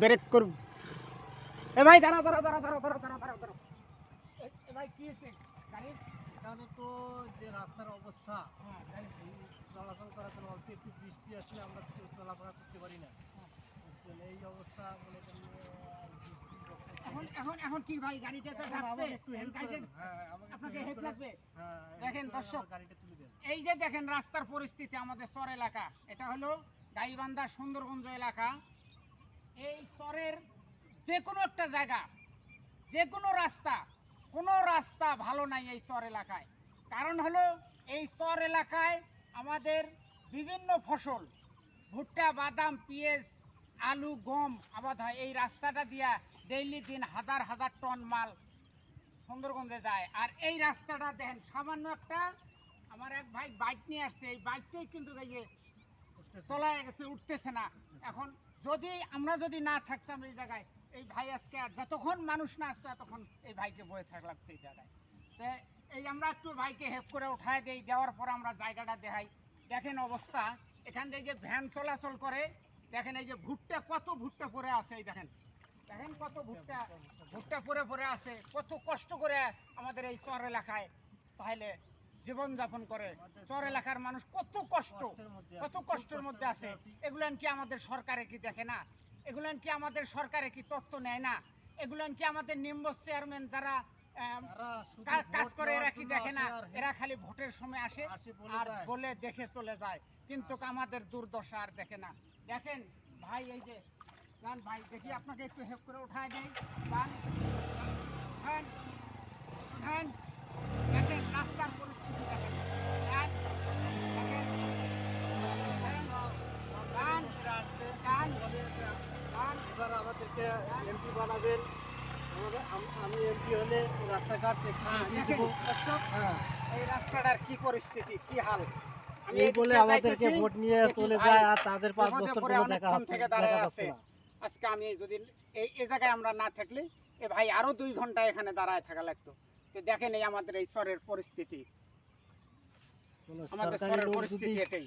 Break করুন। এ ভাই দাঁড়াও দাঁড়াও দাঁড়াও দাঁড়াও দাঁড়াও দাঁড়াও দাঁড়াও দাঁড়াও। এ ভাই কি হয়েছে গাড়ির? এখানে তো যে রাস্তার অবস্থা, এই চলাচল করার জন্য অল্প একটু বৃষ্টি আসলে আমরা চলাফেরা করতে পারি না। বুঝছেন, এই অবস্থা মনে করেন এখন এখন এখন কি ভাই গাড়িটা তো এখন ঢাকছে, আমাকে একটু হেল্প গাড়িটা করেন। হ্যাঁ, আমাকে আপনাকে একটু হেল্প হেল্প লাগবে? হ্যাঁ, দেখেন help করে দর্শক, আমার গাড়িটা তুলে দেন। এই যে দেখেন রাস্তার পরিস্থিতি আমাদের চর এলাকা, এটা হলো গাইবান্ধা সুন্দরগঞ্জ এলাকা। এই চরের যে কোনো একটা জায়গা, যে কোনো রাস্তা, কোনো রাস্তা ভালো নাই এই চর এলাকায়। কারণ হলো এই চর এলাকায় আমাদের বিভিন্ন ফসল, ভুট্টা, বাদাম, পেঁয়াজ, আলু, গম আবাদ হয়। এই রাস্তাটা দিয়া ডেইলি দিন হাজার হাজার টন মাল সুন্দরগঞ্জে যায়। আর এই রাস্তাটা দেখেন সামান্য একটা, আমার এক ভাই বাইক নিয়ে আসছে, এই বাইকটাই কিন্তু এই যে তলায় গেছে, উঠতেছে না। এখন আমরা যদি না থাকতাম এই জায়গায়, এই ভাই আজকে আর যতক্ষণ মানুষ না আসতো ততক্ষণ এই ভাইকে বয়ে থাকা লাগতো এই জায়গায়। তো এই আমরা একটু ভাইকে হেল্প করে উঠায় দেই, দেওয়ার পর আমরা জায়গাটা দেখাই। দেখেন অবস্থা, এখান থেকে যে ভ্যান চলাচল করে, দেখেন এই যে ভুট্টা, কত ভুট্টা পড়ে আছে, এই দেখেন দেখেন কত ভুট্টা ভুট্টা পরে পরে আছে। কত কষ্ট করে আমাদের এই চর এলাকায় তাহলে জীবনযাপন করে। চর এলাকার মানুষ কত কষ্টের মধ্যে আছে। এগুলান কি আমাদের সরকারে কি দেখে না? এগুলান কি আমাদের সরকারে কি তথ্য নেয় না? এগুলান কি আমাদের নিম্ব চেয়ারম্যান যারা কাজ করে এরা কি দেখে না? এরা খালি ভোটের সময় আসে আর বলে দেখে চলে যায়, কিন্তু আমাদের দুর্দশা আর দেখে না। দেখেন ভাই, এই যে গান ভাই, দেখি আপনাকে একটু হেল্প করে উঠায় দেয়। গান উঠান উঠান। দেখেন রাস্তার পরিস্থিতি দেখেন। গান দেখেন, গান গান গান। এবার আমাদেরকে এমপি বানাবেন। আমি এমপি হলে রাস্তাঘাট দেখেন দর্শক, হ্যাঁ, এই রাস্তাটার কি পরিস্থিতি, কি হাল। আমি এই এদিকে বলে আমাদেরকে যাইতেছি, ভোট নিয়ে দেখি চলে ভাই যায় আর তাদের 5 বিপদে বছর পড়ে কোনো দেখা অনেকক্ষণ থেকে দাঁড়ায় যাচ্ছে আছে। না। আজকে আমি যদি এই জায়গায় আমরা না থাকলে এ ভাই আরো 2 ঘন্টা এখানে দাঁড়ায় থাকা লাগতো। তো দেখেন এই আমাদের এই চরের পরিস্থিতি, কোনো আমাদের সরকারি চরের লোক পরিস্থিতি যদি এটাই।